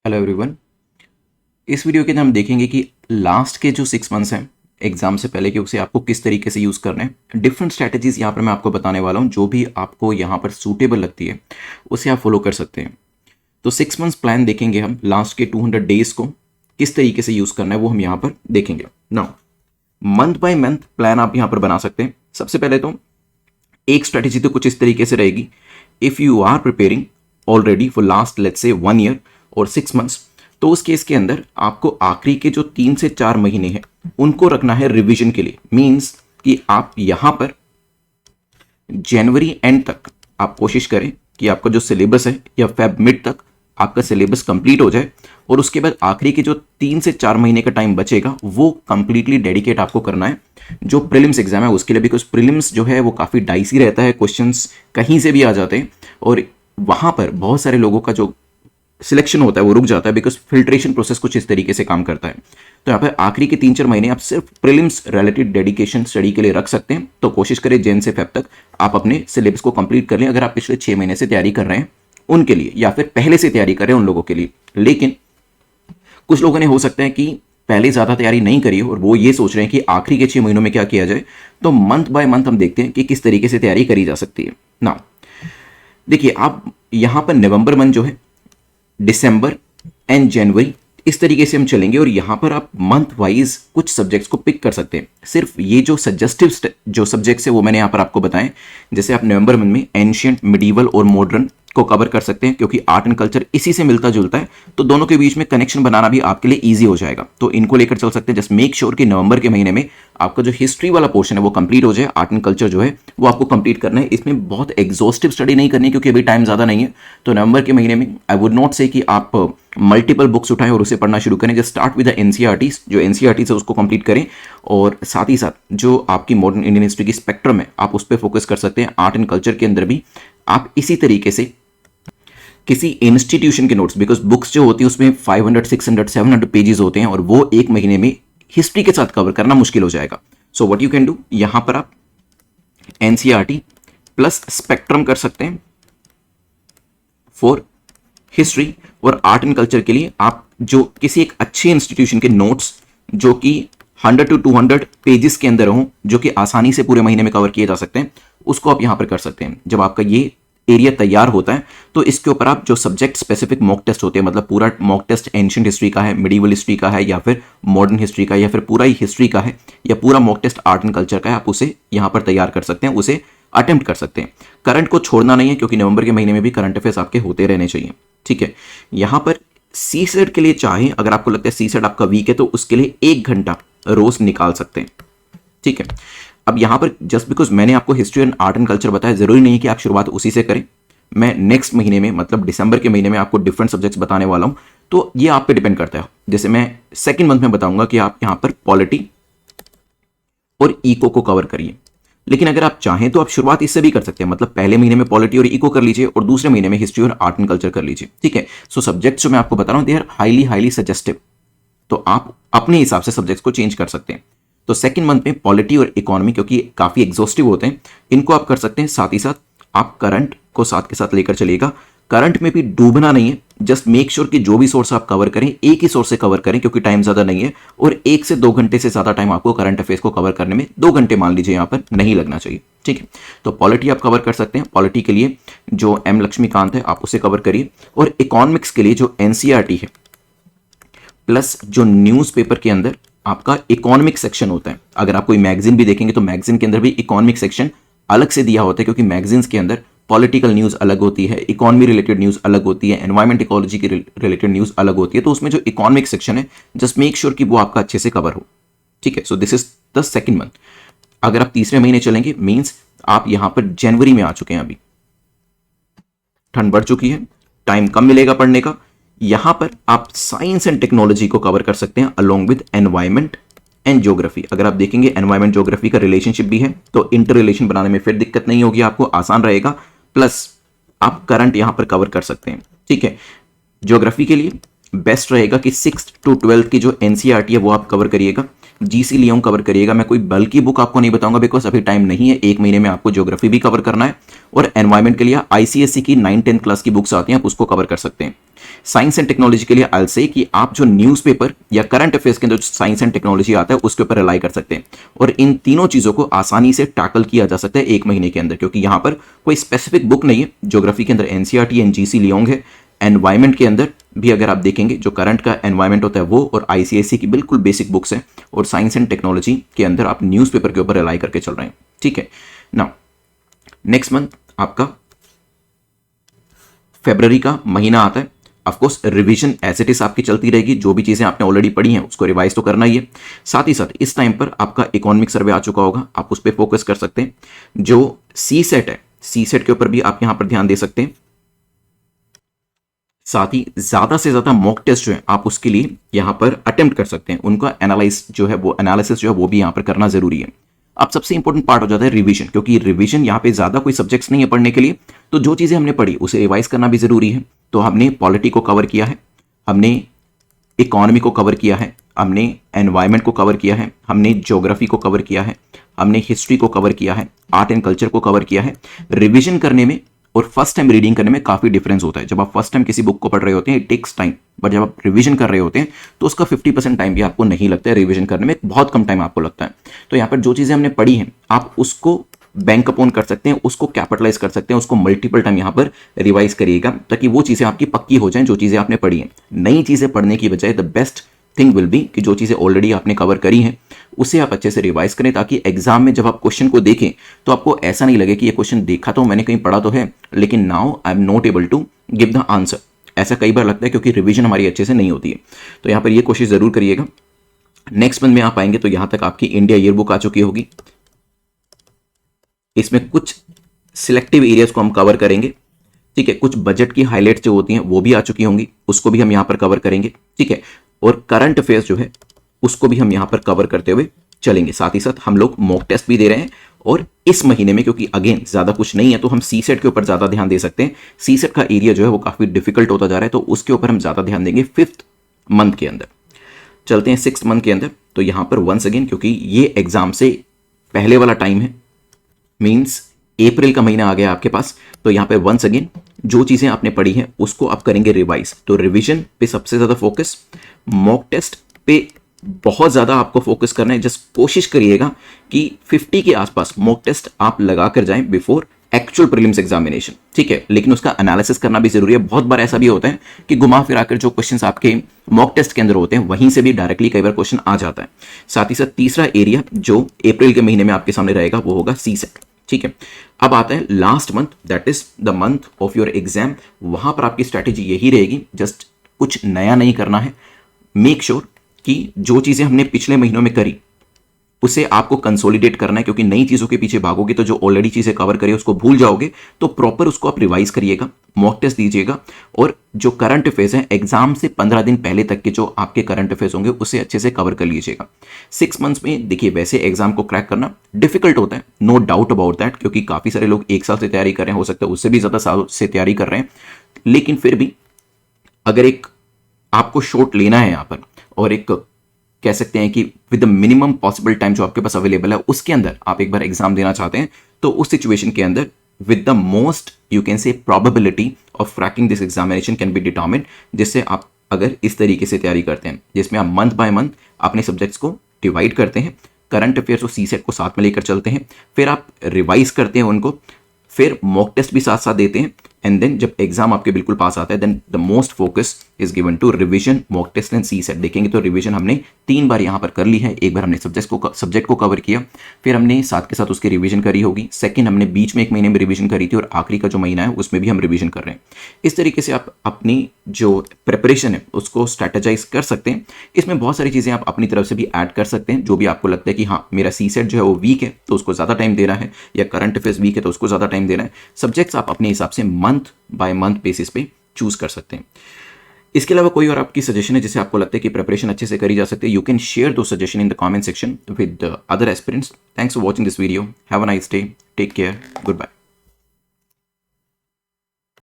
Hello everyone. इस video के अंदर हम देखेंगे कि लास्ट के जो 6 मंथ्स हैं एग्जाम से पहले कि उसे आपको किस तरीके से यूज़ करना है। डिफरेंट स्ट्रैटेजीज यहाँ पर मैं आपको बताने वाला हूँ, जो भी आपको यहाँ पर सूटेबल लगती है उसे आप फॉलो कर सकते हैं। तो 6 मंथ्स प्लान देखेंगे हम, लास्ट के 200 डेज को किस तरीके से यूज़ करना है वो हम यहाँ पर देखेंगे। Now month by month plan आप यहाँ पर बना सकते हैं। सबसे पहले तो एक स्ट्रैटेजी तो कुछ इस तरीके से रहेगी, if you are preparing already for last let's say 1 year और 6 मंथ्स, तो उस केस के अंदर आपको आखिरी के जो 3 से 4 महीने हैं उनको रखना है रिवीजन के लिए। मींस कि आप यहां पर जनवरी एंड तक आप कोशिश करें कि आपका जो सिलेबस है या फेब मिड तक आपका सिलेबस कंप्लीट हो जाए, और उसके बाद आखिरी के जो 3 से 4 महीने का टाइम बचेगा वो कंप्लीटली डेडिकेट आपको करना है जो प्रीलिम्स एग्जाम है उसके लिए। बिकॉज प्रीलिम्स जो है वो काफ़ी डाइसी रहता है, क्वेश्चंस कहीं से भी आ जाते हैं और वहाँ पर बहुत सारे लोगों का जो सिलेक्शन होता है वो रुक जाता है, बिकॉज फिल्ट्रेशन प्रोसेस कुछ इस तरीके से काम करता है। तो यहाँ पर आखिरी के 3-4 महीने आप सिर्फ प्रीलिम्स रिलेटेड डेडिकेशन स्टडी के लिए रख सकते हैं। तो कोशिश करें जैन से फेब तक आप अपने सिलेबस को कंप्लीट कर लें, अगर आप पिछले 6 महीने से तैयारी कर रहे हैं उनके लिए, या फिर पहले से तैयारी कर रहे हैं उन लोगों के लिए। लेकिन कुछ लोगों ने हो सकता है कि पहले ज़्यादा तैयारी नहीं करी और वो ये सोच रहे हैं कि आखिरी के 6 महीनों में क्या किया जाए। तो मंथ बाय मंथ हम देखते हैं कि किस तरीके से तैयारी करी जा सकती है। ना देखिए, आप यहाँ पर नवंबर मंथ जो है, दिसंबर एंड जनवरी, इस तरीके से हम चलेंगे और यहाँ पर आप मंथ वाइज कुछ सब्जेक्ट्स को पिक कर सकते हैं। सिर्फ ये जो सजेस्टिव जो सब्जेक्ट्स है वो मैंने यहाँ पर आपको बताएं। जैसे आप नवंबर मंथ में एंशियंट, मिडीवल और मॉडर्न को कवर कर सकते हैं, क्योंकि आर्ट एंड कल्चर इसी से मिलता जुलता है, तो दोनों के बीच में कनेक्शन बनाना भी आपके लिए ईजी हो जाएगा। तो इनको लेकर चल सकते हैं। जस्ट मेक श्योर कि नवंबर के महीने में आपका जो हिस्ट्री वाला पोर्शन है वो कंप्लीट हो जाए। आर्ट एंड कल्चर जो है वो आपको कंप्लीट करना है। इसमें बहुत एग्जॉस्टिव स्टडी नहीं करनी है क्योंकि अभी टाइम ज़्यादा नहीं है। तो नवंबर के महीने में आई वुड नॉट से कि आप मल्टीपल बुक्स उठाएं और उसे पढ़ना शुरू करें। Just start with the NCERTs, जो एनसीईआरटीज है उसको कंप्लीट करें, और साथ ही साथ जो आपकी मॉडर्न इंडियन हिस्ट्री की स्पेक्ट्रम है आप उस पर फोकस कर सकते हैं। आर्ट एंड कल्चर के अंदर भी आप इसी तरीके से किसी इंस्टीट्यूशन के नोट्स, बिकॉज बुक्स जो होती है उसमें 500, 600, 700 पेजेस होते हैं और वो एक महीने में हिस्ट्री के साथ कवर करना मुश्किल हो जाएगा। So what you can do, यहां पर आप एनसीईआरटी प्लस स्पेक्ट्रम कर सकते हैं फॉर हिस्ट्री, और आर्ट एंड कल्चर के लिए आप जो किसी एक अच्छे इंस्टीट्यूशन के नोट्स जो कि 100 to 200 पेजेस के अंदर हों, जो कि आसानी से पूरे महीने में कवर किए जा सकते हैं, उसको आप यहां पर कर सकते हैं। जब आपका ये एरिया तैयार होता है तो इसके ऊपर आप जो सब्जेक्ट स्पेसिफिक मॉक टेस्ट होते हैं, मतलब पूरा मॉक टेस्ट एंशिएंट हिस्ट्री का है, मिडीवल हिस्ट्री का है, या फिर मॉडर्न हिस्ट्री का, या फिर पूरा ही हिस्ट्री का है, या पूरा mock test art and culture का है, आप उसे यहां पर तैयार कर सकते हैं, उसे अटेम्प्ट कर सकते हैं। करंट को छोड़ना नहीं है क्योंकि नवंबर के महीने में भी करंट अफेयर्स आपके होते रहने चाहिए। ठीक है, यहां पर सी सेट के लिए चाहे, अगर आपको लगता है सी सेट आपका वीक है तो उसके लिए 1 घंटा रोज निकाल सकते हैं। ठीक है, अब यहां पर जस्ट बिकॉज मैंने आपको history and art and culture बताया, जरूरी नहीं है कि आप शुरुआत उसी से करें। मैं नेक्स्ट महीने में, मतलब दिसंबर के महीने में आपको डिफरेंट सब्जेक्ट्स बताने वाला हूं, तो ये आप पे डिपेंड करता है। जैसे मैं सेकंड मंथ में बताऊंगा कि आप यहां पर पॉलिटी और इको को कवर करिए, लेकिन अगर आप चाहें तो आप शुरुआत इससे भी कर सकते हैं। मतलब पहले महीने में पॉलिटी और इको कर लीजिए और दूसरे महीने में हिस्ट्री और आर्ट एंड कल्चर कर लीजिए। ठीक है, सो सब्जेक्ट्स जो मैं आपको बता रहा हूं दे आर हाईली सजेस्टिव, तो आप अपने हिसाब से सब्जेक्ट्स को चेंज कर सकते हैं। तो सेकंड मंथ में पॉलिटी और इकोनॉमी, क्योंकि काफी एग्जॉस्टिव होते हैं, इनको आप कर सकते हैं। साथ ही साथ आप करंट को साथ के साथ लेकर चलिएगा। करंट में भी डूबना नहीं है, जस्ट मेक श्योर कि जो भी सोर्स आप कवर करें एक ही सोर्स से कवर करें, क्योंकि टाइम ज्यादा नहीं है, और 1 से 2 घंटे से ज्यादा टाइम आपको करंट अफेयर्स को कवर करने में 2 घंटे मान लीजिए यहां पर नहीं लगना चाहिए। ठीक है, तो पॉलिटी आप कवर कर सकते हैं। पॉलिटी के लिए जो एम लक्ष्मीकांत है आप उसे कवर करिए, और इकोनॉमिक्स के लिए जो एनसीईआरटी है प्लस जो न्यूज़पेपर के अंदर आपका इकोनॉमिक सेक्शन होता है। अगर आप कोई मैगजीन भी देखेंगे तो मैगजीन के अंदर भी इकोनॉमिक सेक्शन अलग से दिया होता है, क्योंकि मैगजीन्स के अंदर पॉलिटिकल न्यूज़ अलग होती है, इकोनॉमी रिलेटेड न्यूज़ अलग होती है, एनवायरमेंट इकोलॉजी की रिलेटेड न्यूज़ अलग होती है। तो उसमें जो इकोनॉमिक सेक्शन है जस्ट मेक श्योर कि वो आपका अच्छे से कवर हो। ठीक है, so this is the second month. अगर आप तीसरे महीने चलेंगे, मीन्स आप यहां पर जनवरी में आ चुके हैं, अभी ठंड बढ़ चुकी है, टाइम कम मिलेगा पढ़ने का। यहां पर आप साइंस एंड टेक्नोलॉजी को कवर कर सकते हैं along with environment and geography. अगर आप देखेंगे एनवायरमेंट ज्योग्राफी का रिलेशनशिप भी है, तो इंटर रिलेशन बनाने में फिर दिक्कत नहीं होगी, आपको आसान रहेगा। प्लस आप करंट यहां पर कवर कर सकते हैं। ठीक है, ज्योग्राफी के लिए बेस्ट रहेगा कि 6th to 12th की जो एनसीईआरटी है वो आप कवर करिएगा, जीसी लियोंग कवर करिएगा। मैं कोई बल्कि बुक आपको नहीं बताऊंगा बिकॉज अभी टाइम नहीं है, 1 महीने में आपको ज्योग्राफी भी कवर करना है। और एनवायरमेंट के लिए आईसीएसई की 9th 10th क्लास की बुक्स आती हैं, आप उसको कवर कर सकते हैं। साइंस एंड टेक्नोलॉजी के लिए आई विल से कि आप जो न्यूज़पेपर या करंट अफेयर्स के अंदर साइंस एंड टेक्नोलॉजी आता है उसके ऊपर रिलाई कर सकते हैं, और इन तीनों चीज़ों को आसानी से टैकल किया जा सकता है 1 महीने के अंदर, क्योंकि यहाँ पर कोई स्पेसिफिक बुक नहीं है। ज्योग्राफी के अंदर एनसीईआरटी एनजीसी लियोंग है, एनवायरमेंट के अंदर भी अगर आप देखेंगे जो करंट का एनवायरमेंट होता है वो, और आईसीएसई की बिल्कुल बेसिक बुक्स हैं, और साइंस एंड टेक्नोलॉजी के अंदर आप न्यूज़पेपर के ऊपर रिलाई करके चल रहे हैं। ठीक है ना, नेक्स्ट मंथ आपका फरवरी का महीना आता है। Of course revision as it is आपकी चलती रहेगी, जो भी चीजें आपने ऑलरेडी पढ़ी हैं उसको रिवाइज तो करना ही है। साथ ही साथ इस टाइम पर आपका इकोनॉमिक सर्वे आ चुका होगा, आप उस पर फोकस कर सकते हैं। जो सी सेट है, सी सेट के ऊपर भी आप यहां पर ध्यान दे सकते हैं। साथ ही ज्यादा से ज्यादा मॉक टेस्ट जो है आप उसके लिए यहां पर अटेम्प्ट कर सकते हैं, उनका एनालाइज जो है वो एनालिसिस जो है वो भी यहां पर करना जरूरी है। अब सबसे इंपॉर्टेंट पार्ट हो जाता है रिवीजन, क्योंकि रिवीजन यहाँ पे ज्यादा कोई सब्जेक्ट्स नहीं है पढ़ने के लिए, तो जो चीजें हमने पढ़ी उसे रिवाइज करना भी जरूरी है। तो हमने पॉलिटी को कवर किया है, हमने इकोनॉमी को कवर किया है, हमने एनवायरमेंट को कवर किया है, हमने ज्योग्राफी को कवर किया है, हमने हिस्ट्री को कवर किया है, आर्ट एंड कल्चर को कवर किया है। रिवीजन करने में और फर्स्ट टाइम रीडिंग करने में काफी डिफरेंस होता है। जब आप फर्स्ट टाइम किसी बुक को पढ़ रहे होते हैं इट टेक्स टाइम, बट जब आप रिवीजन कर रहे होते हैं तो उसका 50% टाइम भी आपको नहीं लगता है, रिवीजन करने में बहुत कम टाइम आपको लगता है। तो यहाँ पर जो चीजें हमने पढ़ी हैं आप उसको बैंक अपॉन कर सकते हैं, उसको कैपिटलाइज कर सकते हैं, उसको मल्टीपल टाइम यहाँ पर रिवाइज करिएगा ताकि वो चीजें आपकी पक्की हो जाएं जो चीजें आपने पढ़ी हैं। नई चीजें पढ़ने की बजाय the best thing will be कि जो चीजें ऑलरेडी आपने कवर करी हैं उसे आप अच्छे से रिवाइज करें, ताकि एग्जाम में जब आप क्वेश्चन को देखें तो आपको ऐसा नहीं लगे कि ये क्वेश्चन देखा तो मैंने कहीं पढ़ा तो है लेकिन now I am not able to give the answer. ऐसा कई बार लगता है क्योंकि रिवीजन हमारी अच्छे से नहीं होती है। तो यहाँ पर ये कोशिश जरूर करिएगा। नेक्स्ट मंथ में आप आएंगे तो यहां तक आपकी इंडिया ईयर बुक आ चुकी होगी, इसमें कुछ सिलेक्टिव एरियाज को हम कवर करेंगे। ठीक है, कुछ बजट की हाईलाइट जो होती हैं वो भी आ चुकी होंगी, उसको भी हम यहां पर कवर करेंगे। ठीक है, और करंट अफेयर्स जो है उसको भी हम यहां पर कवर करते हुए चलेंगे। साथ ही साथ हम लोग मॉक टेस्ट भी दे रहे हैं, और इस महीने में क्योंकि अगेन ज्यादा कुछ नहीं है तो हम सी सेट के ऊपर ज्यादा ध्यान दे सकते हैं। सी सेट का एरिया जो है वो काफी डिफिकल्ट होता जा रहा है, तो उसके ऊपर हम ज्यादा ध्यान देंगे 5th मंथ के अंदर। चलते हैं 6th मंथ के अंदर। तो यहां पर वंस अगेन क्योंकि ये एग्जाम से पहले वाला टाइम है, मींस अप्रैल का महीना आ गया आपके पास, तो यहां पे वंस अगेन जो चीजें आपने पढ़ी हैं उसको आप करेंगे रिवाइज। तो रिवीजन पे सबसे ज्यादा फोकस, मॉक टेस्ट पे बहुत ज्यादा आपको फोकस करना है। जस्ट कोशिश करिएगा कि 50 के आसपास मॉक टेस्ट आप लगा कर जाएं बिफोर एक्चुअल प्रीलिम्स एग्जामिनेशन। ठीक है, लेकिन उसका एनालिसिस करना भी जरूरी है। बहुत बार ऐसा भी होता है कि घुमा फिरा कर जो क्वेश्चंस आपके मॉक टेस्ट के अंदर होते हैं वहीं से भी डायरेक्टली कई बार क्वेश्चन आ जाता है। साथ ही साथ तीसरा एरिया जो अप्रैल के महीने में आपके सामने रहेगा वो होगा सी सेट। ठीक है, अब आता है last month, that is the month of your exam. वहां पर आपकी स्ट्रैटेजी यही रहेगी, जस्ट कुछ नया नहीं करना है। मेक श्योर कि जो चीजें हमने पिछले महीनों में करी उसे आपको कंसोलिडेट करना है, क्योंकि नई चीजों के पीछे भागोगे तो जो ऑलरेडी चीजें कवर करी उसको भूल जाओगे। तो प्रॉपर उसको आप रिवाइज करिएगा, मॉक टेस्ट दीजिएगा, और जो करंट अफेयर्स हैं एग्जाम से 15 दिन पहले तक के जो आपके करंट अफेयर्स होंगे उसे अच्छे से कवर कर लीजिएगा। 6 मंथ्स में देखिए वैसे एग्जाम को क्रैक करना डिफिकल्ट होता है, नो डाउट अबाउट दैट, क्योंकि काफी सारे लोग 1 साल से तैयारी कर रहे हैं, हो सकता है उससे भी ज्यादा साल से तैयारी कर रहे हैं। लेकिन फिर भी अगर एक आपको शॉट लेना है यहां पर, और एक कह सकते हैं कि with the minimum possible time जो आपके पास अवेलेबल है उसके अंदर आप एक बार एग्जाम देना चाहते हैं, तो उस सिचुएशन के अंदर with the most you can say probability of cracking this examination can be determined, जिससे आप अगर इस तरीके से तैयारी करते हैं जिसमें आप मंथ बाय मंथ अपने सब्जेक्ट्स को डिवाइड करते हैं, करंट अफेयर्स और सी सेट को साथ में लेकर चलते हैं, फिर आप रिवाइज करते हैं उनको, फिर मॉक टेस्ट भी साथ साथ देते हैं, एंड देन जब एग्जाम आपके बिल्कुल पास आता है then the most focus is given to revision, mock test and C SAT. देखेंगे तो रिवीजन हमने 3 बार यहाँ पर कर ली है। एक बार हमने सब्जेक्ट को कवर किया, फिर हमने साथ के साथ उसकी रिवीजन करी होगी, सेकंड हमने बीच में 1 महीने में रिवीजन करी थी, और आखिरी का जो महीना है उसमें भी हम रिवीजन कर रहे हैं। इस तरीके से आप अपनी जो प्रिपरेशन है उसको स्ट्रेटेजाइज कर सकते हैं। इसमें बहुत सारी चीज़ें आप अपनी तरफ से भी ऐड कर सकते हैं, जो भी आपको लगता है कि हाँ मेरा सी सेट जो है वो वीक है तो उसको ज़्यादा टाइम देना है, या करंट अफेयर्स वीक है तो उसको ज़्यादा टाइम देना है। सब्जेक्ट्स आप अपने हिसाब से मंथ बाय मंथ बेसिस पे चूज कर सकते हैं। इसके अलावा कोई और आपकी सजेशन है जिसे आपको लगता है कि प्रिपरेशन अच्छे से करी जा सकती है, यू कैन शेयर दो suggestion in the comment section with other aspirants. Thanks for watching this video, have a nice day, take care, good bye.